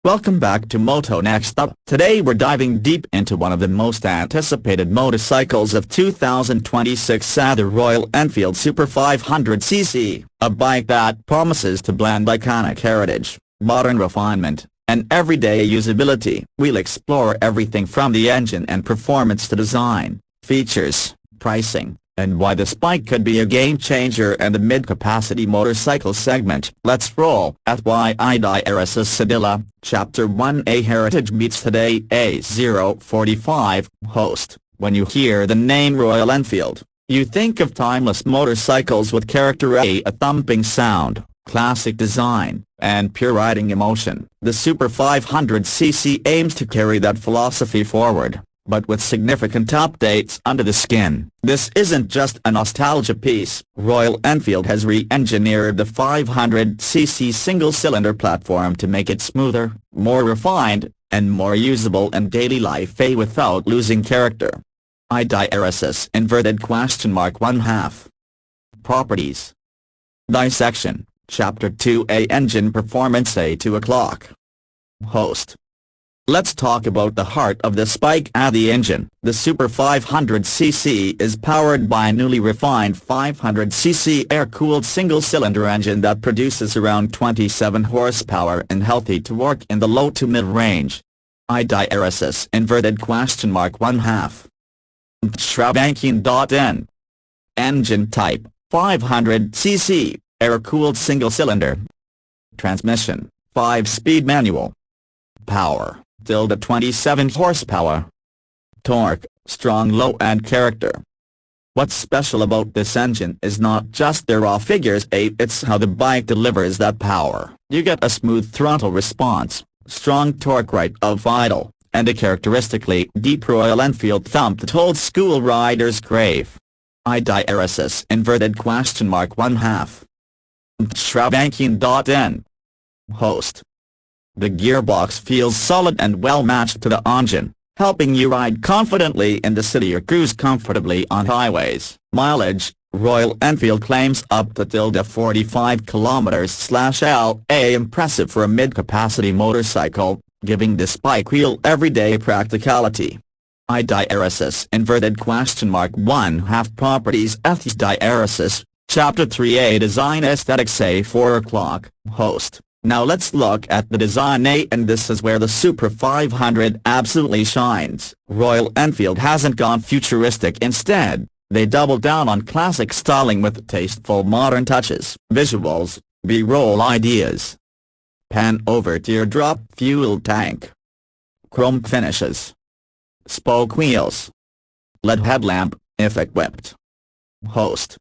Welcome back to Moto Next Hub. Today we're diving deep into one of the most anticipated motorcycles of 2026, the Royal Enfield Super 500cc, a bike that promises to blend iconic heritage, modern refinement, and everyday usability. We'll explore everything from the engine and performance to design, features, pricing, and why this bike could be a game-changer in the mid-capacity motorcycle segment. Let's roll. At Why IDRS's Sedilla, Chapter 1A Heritage Meets Today A045, Host. When you hear the name Royal Enfield, you think of timeless motorcycles with character, a thumping sound, classic design, and pure riding emotion. The Super 500cc aims to carry that philosophy forward, but with significant updates under the skin. This isn't just a nostalgia piece. Royal Enfield has re-engineered the 500cc single-cylinder platform to make it smoother, more refined, and more usable in daily life without losing character. IDRSS (1/2) Properties. Dissection. Chapter 2A Engine Performance A2 o'clock. Host. Let's talk about the heart of this bike, the engine. The Super 500cc is powered by a newly refined 500cc air-cooled single-cylinder engine that produces around 27 horsepower and healthy torque in the low to mid-range. IDRSS (1/2) Shravankian.N. Engine type, 500cc, air-cooled single-cylinder. Transmission, 5-speed manual. Power, 27 horsepower. Torque, strong low, and character. What's special about this engine is not just the raw figures, it's how the bike delivers that power. You get a smooth throttle response, strong torque right of idle, and a characteristically deep Royal Enfield thump that old school riders crave. IDRSS (1/2) Shravankian.N. Host. The gearbox feels solid and well-matched to the engine, helping you ride confidently in the city or cruise comfortably on highways. Mileage. Royal Enfield claims up to 45 km/l, impressive for a mid-capacity motorcycle, giving this bike real everyday practicality. IDRSS (1/2) Properties. IDRSS, Chapter 3A Design Aesthetics A4 o'clock. Host. Now let's look at the design, and this is where the Super 500 absolutely shines. Royal Enfield hasn't gone futuristic. Instead, they doubled down on classic styling with tasteful modern touches. Visuals. B-roll ideas. Pan over teardrop fuel tank. Chrome finishes. Spoke wheels. LED headlamp, if equipped. Host.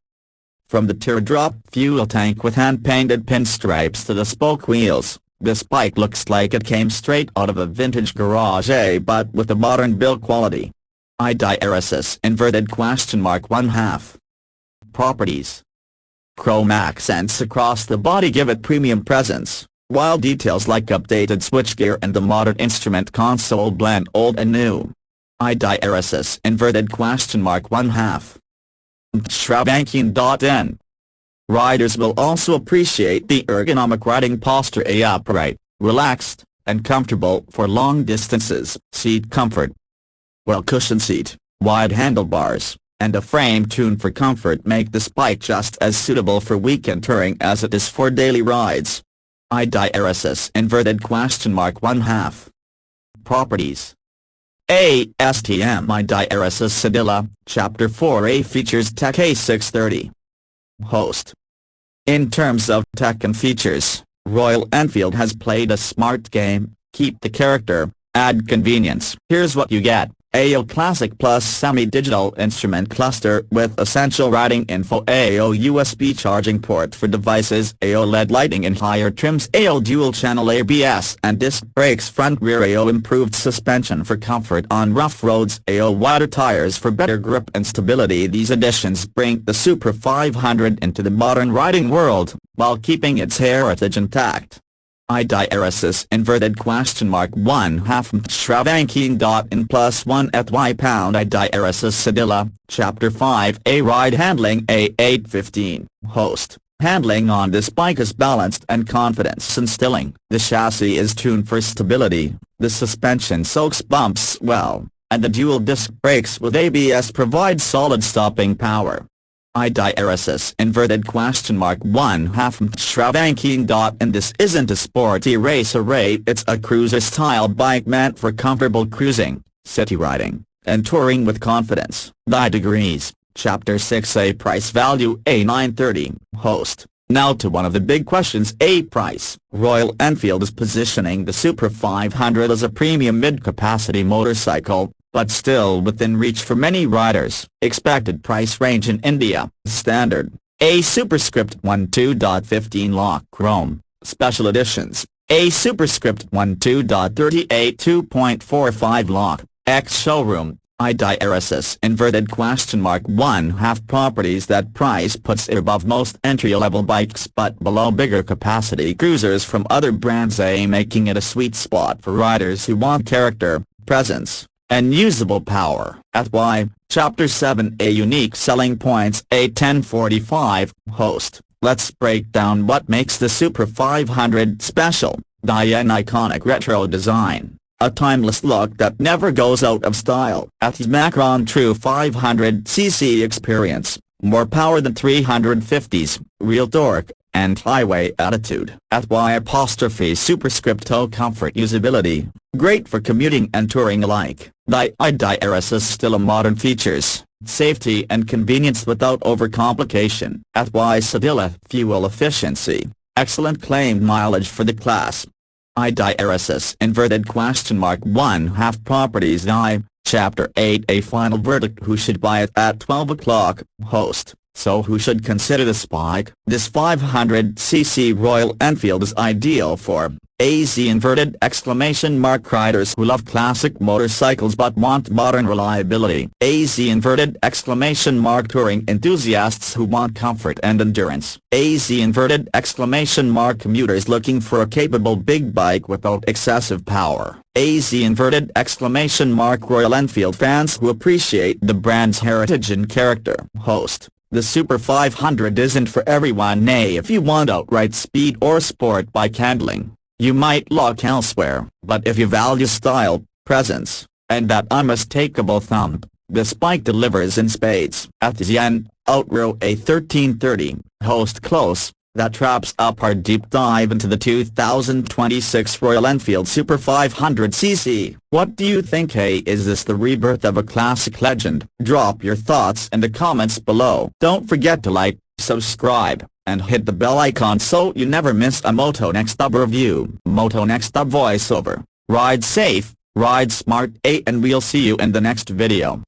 From the teardrop fuel tank with hand-painted pinstripes to the spoke wheels, this bike looks like it came straight out of a vintage garage, but with a modern build quality. IDRSS (1/2) Properties. Chrome accents across the body give it premium presence, while details like updated switchgear and the modern instrument console blend old and new. IDRSS (1/2) Shravankian.N. Riders will also appreciate the ergonomic riding posture, upright, relaxed, and comfortable for long distances. Seat comfort. Well-cushioned seat, wide handlebars, and a frame tuned for comfort make this bike just as suitable for weekend touring as it is for daily rides. IDRSS (1/2) Properties. ASTM IDRSS Sedilla, Chapter 4A features Tech A630. Host. In terms of tech and features, Royal Enfield has played a smart game: keep the character, add convenience. Here's what you get: AO Classic Plus semi-digital instrument cluster with essential riding info, AO USB charging port for devices, AO LED lighting in higher trims, AO dual-channel ABS and disc brakes, front-rear AO improved suspension for comfort on rough roads, AO wider tires for better grip and stability. These additions bring the Super 500 into the modern riding world, while keeping its heritage intact. IDRSS (1/2) Shravankian.N +1 at Y pound IDRSS Sedilla, Chapter 5A Ride Handling A815. Host. Handling on this bike is balanced and confidence instilling. The chassis is tuned for stability, the suspension soaks bumps well, and the dual disc brakes with ABS provide solid stopping power. IDRSS inverted question mark 1/2 Shravanking. And this isn't a sporty racer rate, it's a cruiser-style bike meant for comfortable cruising, city riding, and touring with confidence. degrees. Chapter 6A Price Value A 930 Host. Now to one of the big questions. A. Price. Royal Enfield is positioning the Super 500 as a premium mid-capacity motorcycle, but still within reach for many riders. Expected price range in India. Standard. A Superscript 12.15 Lock Chrome. Special Editions. A Superscript 12.38 2.45 Lock. X Showroom. IDRSS inverted question mark 1/2 Properties. That price puts it above most entry-level bikes but below bigger capacity cruisers from other brands, making it a sweet spot for riders who want character, presence, and usable power. At Y. Chapter 7A Unique Selling Points A 1045 Host. Let's break down what makes the Super 500 special. An iconic retro design. A timeless look that never goes out of style. At Macron True 500cc experience, more power than 350s, real torque, and highway attitude. At Y' Superscript Comfort Usability, great for commuting and touring alike. IDRSS still a modern features, safety and convenience without overcomplication. At Y Sedilla Fuel Efficiency, excellent claimed mileage for the class. IDRSS inverted question mark 1/2 Properties. Chapter 8A Final Verdict. Who should buy it at 12 o'clock? Host. So who should consider this bike? This 500cc Royal Enfield is ideal for AZ inverted exclamation mark riders who love classic motorcycles but want modern reliability. AZ inverted exclamation mark touring enthusiasts who want comfort and endurance. AZ inverted exclamation mark commuters looking for a capable big bike without excessive power. AZ inverted exclamation mark Royal Enfield fans who appreciate the brand's heritage and character. Host. The Super 500 isn't for everyone. If you want outright speed or sport bike handling, you might look elsewhere. But if you value style, presence, and that unmistakable thump, this bike delivers in spades. At Yen, Outrow A 1330, Host. Close. That wraps up our deep dive into the 2026 Royal Enfield Super 500cc. What do you think? Is this the rebirth of a classic legend? Drop your thoughts in the comments below. Don't forget to like, subscribe, and hit the bell icon so you never miss a Moto Next Hub review. Moto Next Hub voiceover. Ride safe, ride smart, and we'll see you in the next video.